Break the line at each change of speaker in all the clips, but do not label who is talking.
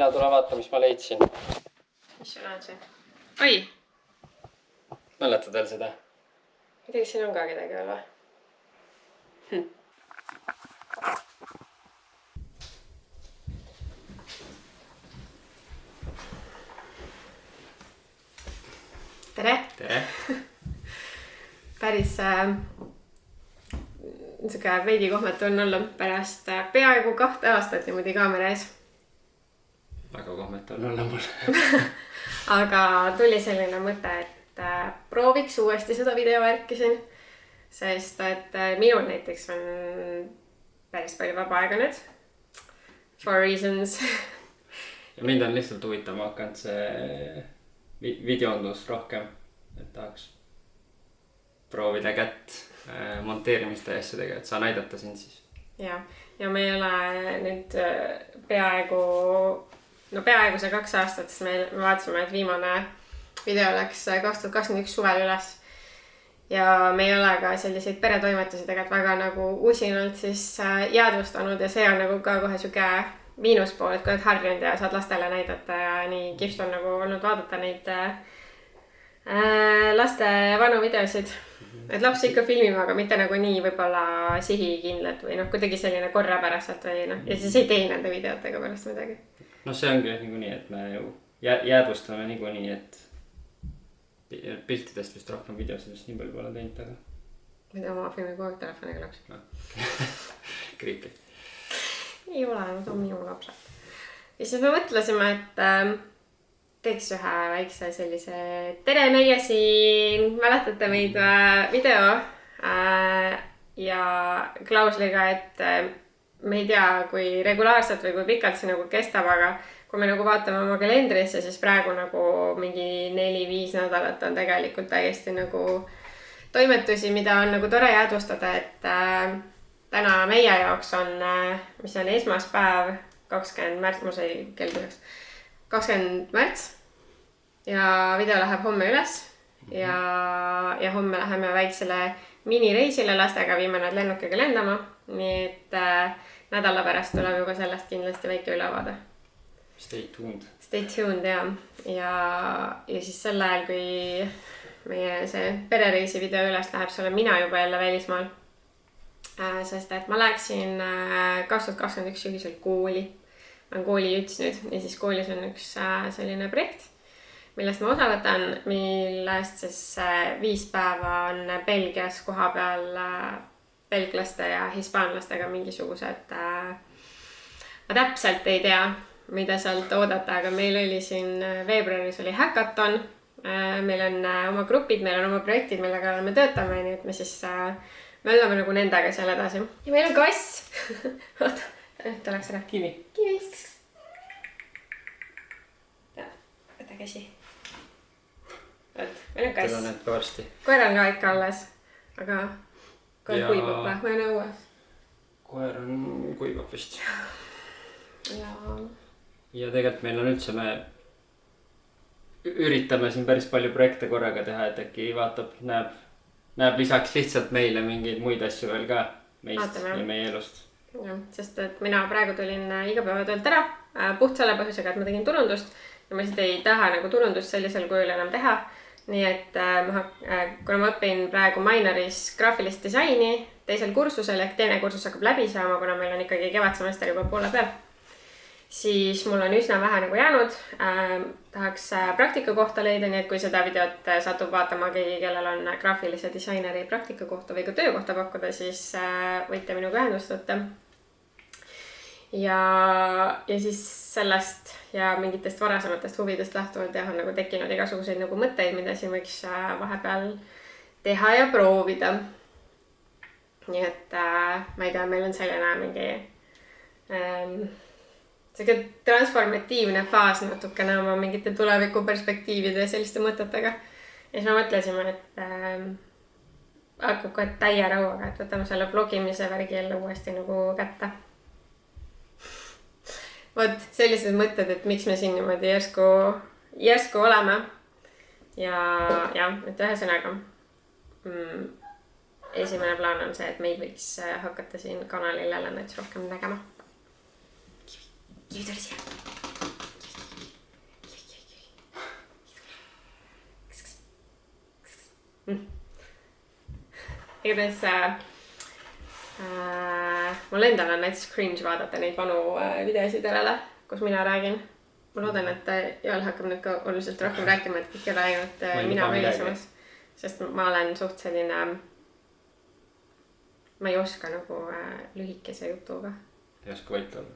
Mine tule vaata, mis ma leidsin.
Mis sul on see? Oi!
Mäletad veel seda?
Midagi siin on ka kedagi veel või? Tere!
Tere!
Päris niisugune veidi kohmetu on olla pärast peaaegu 2 aastat niimoodi kaamera ees.
Väga kohmetu on olla mul.
Aga tuli selline mõte, et prooviks uuesti seda videovärki siin. Sest et minul näiteks on päris palju vaba aega nüüd. For reasons.
Ja mind on lihtsalt huvitama hakanud see videondus rohkem. Et tahaks proovida kätt monteerimiste asjadega, et saa näidata sind siis.
Ja me ei ole nüüd peaaegu see 2 aastat, sest me vaatasime, et viimane video läks 2021 suvel üles. Ja me ei ole ka selliseid peretoimetusi tegelikult väga nagu usinalt siis jäädvustanud ja see on nagu ka kohe siuke miinuspool, et kui oled harjunud ja saad lastele näidata ja nii kihvt on nagu olnud vaadata neid laste vanu videosid. Et lapsi ikka filmime, aga mitte nagu nii võib-olla sihikindlad või kuidagi selline korrapäraselt või ja siis ei tee nende videotega pärast midagi.
See ongi niikuinii, et me ju jäädvustame niikuinii, et piltidest vist rohkem videosidest nii palju pole teinud, aga...
Ma ei tea, ma filmi kogu aeg telefoniga lapsi.
Creepy.
Ei ole, nad on minu lapsed. Ja siis me mõtlesime, et teeks ühe väikse sellise tere meie siin, mäletate meid video ja klausliga, et me ei tea, kui regulaarselt või kui pikalt see nagu kestab, aga kui me nagu vaatame oma kalendrisse, siis praegu nagu mingi 4-5 nädalat on tegelikult täiesti nagu toimetusi, mida on nagu tore jäädvustada, et täna meie jaoks on, mis on esmaspäev 20 märts, mul sai kell 20 märts ja video läheb homme üles ja homme läheme väiksele minireisile lastega, viime nad lennukiga lendama, nii et nädala pärast tuleb juba sellest kindlasti väike ülevaade.
Stay tuned. Stay
tuned, ja siis sel ajal, kui meie see perereisi video üles läheb, see olen mina juba jälle välismaal. Sest et ma läksin 2021 sügisel kooli. Ma olen koolijuts nüüd ja siis koolis on üks selline projekt, millest ma osa võtan, millest siis 5 päeva on Belgias koha peal belglaste ja hispaanlastega mingisugused. Ma täpselt ei tea, mida sealt oodata, aga meil oli siin veebruaris oli hackathon. Meil on oma grupid, meil on oma projektid, millega me töötame, nii et me siis möllame nagu nendega seal edasi. Ja meil on kass. Oota, nüüd oleks ära.
Kivi.
Võta käsi. Meil on kass.
Teda näed ka varsti.
Koer on ka ikka alles, aga koer kuivab või? Või on õues?
Koer on kuivab vist.
Ja
tegelikult meil on üldse, me üritame siin päris palju projekte korraga teha, et äkki vaatab, näeb lisaks lihtsalt meile mingeid muid asju veel ka meist ja meie elust.
Sest et mina praegu tulin igapäevatöölt ära puht selle põhjusega, et ma tegin turundust ja ma lihtsalt ei taha nagu turundust sellisel kujul enam teha. Nii et kuna ma õpin praegu minoris graafilist disaini teisel kursusel, ehk teine kursus hakkab läbi saama, kuna meil on ikkagi kevadsemester juba poole peal, siis mul on üsna vähe nagu jäänud. Tahaks praktika kohta leida, nii et kui seda videot satub vaatama keegi, kellel on graafilise disaineri praktika kohta või ka töökohta pakkuda, siis võite minuga ühendust võtta. Ja siis sellest ja mingitest varasematest huvidest lähtuvalt on nagu tekkinud igasuguseid nagu mõtteid, mida siin võiks vahepeal teha ja proovida. Nii et ma ei tea, meil on selline mingi see transformatiivne faas natukene oma mingite tulevikuperspektiivide ja selliste mõtetega. Ja siis me mõtlesime, et hakkab kohe täie rauaga, et võtame selle vlogimise värgi jälle uuesti nagu kätte. Vot sellised mõtted, et miks me siin niimoodi järsku oleme. Ja, et ühesõnaga esimene plaan on see, et meid võiks hakata siin kanalil jälle näiteks rohkem nägema. Kivi tuli siia. igatahes mul endal on näiteks cringe vaadata neid vanu videosid järele, kus mina räägin. Ma loodan, et Joel hakkab nüüd ka oluliselt rohkem rääkima, et kõik ei ole ainult mina välisemas. Sest ma olen suht selline, ma ei oska nagu lühikese jutuga.
Ei oska vait olla?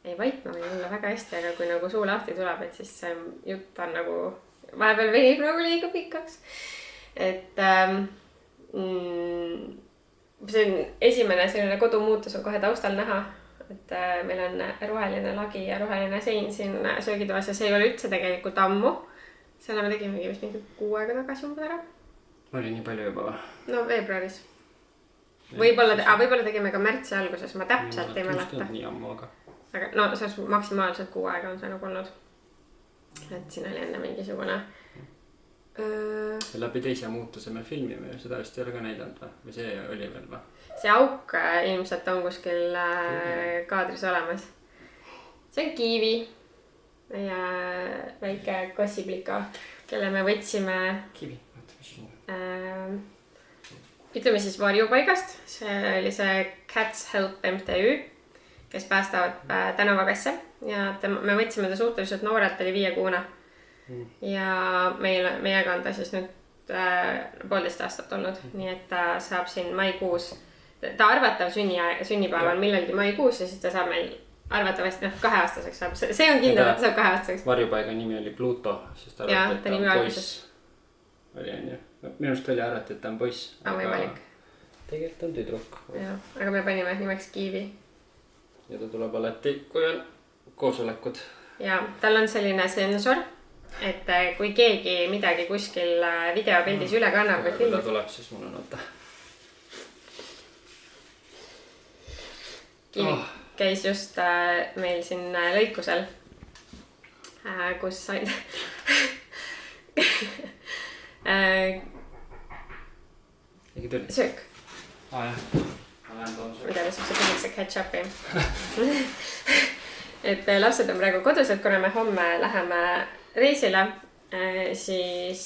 Ei, vait ma võin olla väga hästi, aga kui nagu suu lahti tuleb, et siis jutt on nagu vahepeal venib nagu liiga pikaks. Et see on esimene selline kodumuutus on kohe taustal näha. Et meil on roheline lagi ja roheline sein siin söögitoas ja see ei ole üldse tegelikult ammu. Selle me tegimegi vist mingi 6 aega tagasi umbes ära.
Oli nii palju juba või?
No veebruaris. Võib-olla tegime ka märtsi alguses, ma täpselt ei mäleta.
Nii ammu, aga
no see on maksimaalselt 6 aega on see nagu olnud. Et siin oli enne mingisugune
läbi teise muutuse me filmime ja seda vist ei ole ka näidanud või see oli veel või?
See auk ilmselt on kuskil kaadris olemas. See on Kiivi, meie väike kassiplika, kelle me võtsime ütleme siis varjupaigast. See oli see Cats Help MTÜ, kes päästavad tänavakasse ja me võtsime ta suhteliselt noorelt, oli 5-kuune. Ja meiega on ta siis nüüd 1,5 aastat olnud, nii et ta saab siin maikuus, ta arvatav sünnipäev on millalgi maikuus ja siis ta saab meil arvatavasti 2-aastaseks saab, see on kindel, et ta saab 2-aastaseks.
Varjupaiga nimi oli Pluto, sest ta arvati, et ta on poiss. Oli on ju, minust oli arvati, et ta on poiss, aga tegelikult on tüdruk.
Aga me panime nimeks Kiivi.
Ja ta tuleb alati, kui on koosolekud.
Ja tal on selline sensor, et kui keegi midagi kuskil videopildis üle kannab või
filmib. Kui ta tuleb, siis mul on oota.
Kiivi käis just meil siin lõikusel, kus said söök.
Jah, ma lähen toon söök.
Mida see tehakse ketchupi. Et lapsed on praegu kodus, et kuna me homme läheme reisile, siis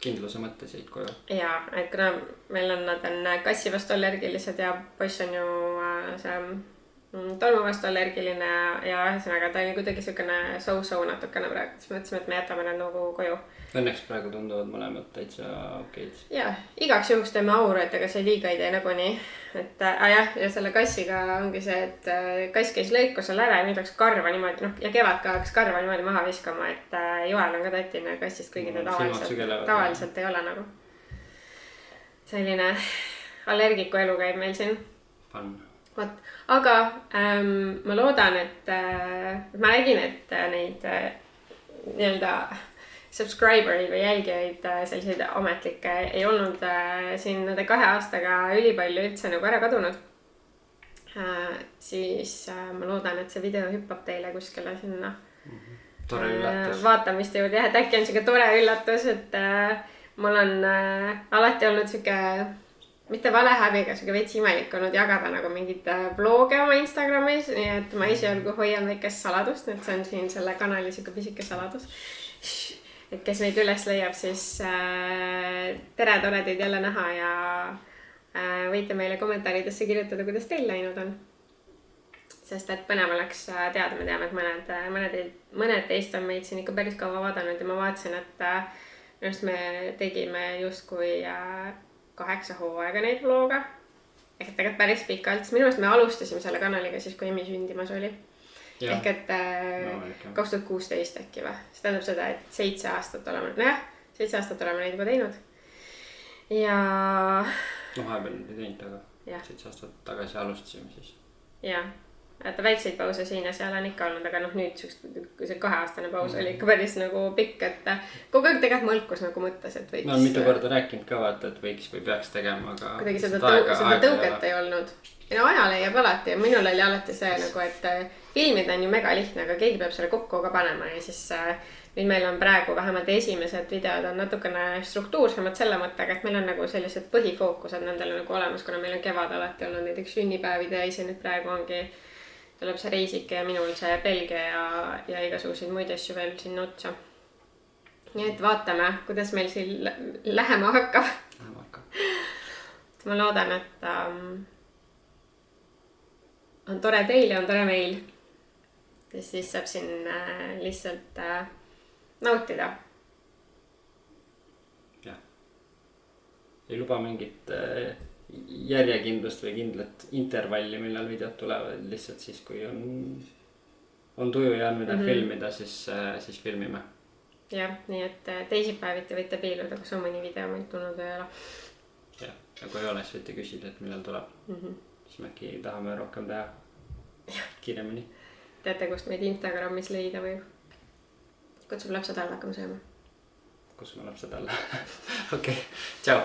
kindluse mõttes jäid koju.
Ja, et kuna meil on, nad on kassi vastu allergilised ja poiss on ju see tolmu vastu allergiline ja ühesõnaga ta oli kuidagi siukene so-so natukene praegu, siis mõtlesime, et me jätame nad nagu koju.
Õnneks praegu tunduvad mõlemad täitsa okeid.
Ja, igaks juhuks teeme auru, et ega see liiga ei tee nagu nii. Et jah, ja selle kassiga ongi see, et kass käis lõikusel ära ja nüüd oleks karva niimoodi, ja kevad ka hakkas karva niimoodi maha viskama, et Joel on ka tatine kassist, kuigi ta tavaliselt ei ole nagu. Selline allergiku elu käib meil siin.
Fun.
Aga ma loodan, et ma nägin, et neid nii-öelda subscribereid või jälgijaid selliseid ametlikke ei olnud siin nende 2 aastaga ülipalju üldse nagu ära kadunud. Siis ma loodan, et see video hüppab teile kuskile sinna
tore üllatus.
Vaatamiste juurde, et äkki on siuke tore üllatus, et mul on alati olnud siuke mitte valehäbiga, siuke veits imelik olnud jagada nagu mingid vloge oma Instagramis, nii et ma esialgu hoian väikest saladust, et see on siin selle kanali siuke pisike saladus. Et kes meid üles leiab, siis tere, tore teid jälle näha ja võite meile kommentaaridesse kirjutada, kuidas teil läinud on. Sest et põnev oleks teada, me teame, et mõned teist on meid siin ikka päris kaua vaadanud ja ma vaatasin, et minust me tegime justkui 8 hooaega neid vloga. Ehk tegelikult päris pikalt, sest minu meelest me alustasime selle kanaliga siis, kui Emi sündimas oli. Ja. Ehk et 2016 äkki või. See tähendab seda, et 7 aastat oleme, 7 aastat oleme neid juba teinud. Ja...
vahepeal ei teinud, aga 7 aastat tagasi alustasime siis.
Ja, et väikseid pause siin ja seal on ikka olnud, aga nüüd see 2-aastane paus oli ikka päris nagu pikk, et kogu aeg tegelikult mõlkus nagu mõttes, et võiks...
Ma olen mitu korda rääkinud ka vaata, et võiks või peaks tegema, aga...
Kuidagi seda tõuget ei olnud. Ja aja leiab alati ja minul oli alati see nagu, et filmid on ju mega lihtne, aga keegi peab selle kokku ka panema ja siis nüüd meil on praegu vähemalt esimesed videod on natukene struktuursemad selle mõttega, et meil on nagu sellised põhifookused nendele nagu olemas, kuna meil on kevad alati olnud näiteks sünnipäevid ja ise nüüd praegu ongi tuleb see reisike ja minul see Belgia ja igasuguseid muid asju veel sinna otsa. nii et vaatame, kuidas meil siin lähema hakkab. Ma loodan, et on tore teil ja on tore meil. Ja siis saab siin lihtsalt nautida.
Jah. Ei luba mingit järjekindlust või kindlat intervalli, millal videod tulevad. Lihtsalt siis, kui on tuju ja on mida filmida, siis filmime.
Jah, nii et teisipäeviti võite piiluda, kus on mõni video meil tulnud või ei ole.
Jah, ja kui ei ole, siis võite küsida, et millal tuleb. Siis me äkki tahame rohkem teha kiiremini.
Teate, kust meid Instagramis leida või? Kutsume lapsed alla, hakkame sööma.
Kutsume lapsed alla. Okei, tšau!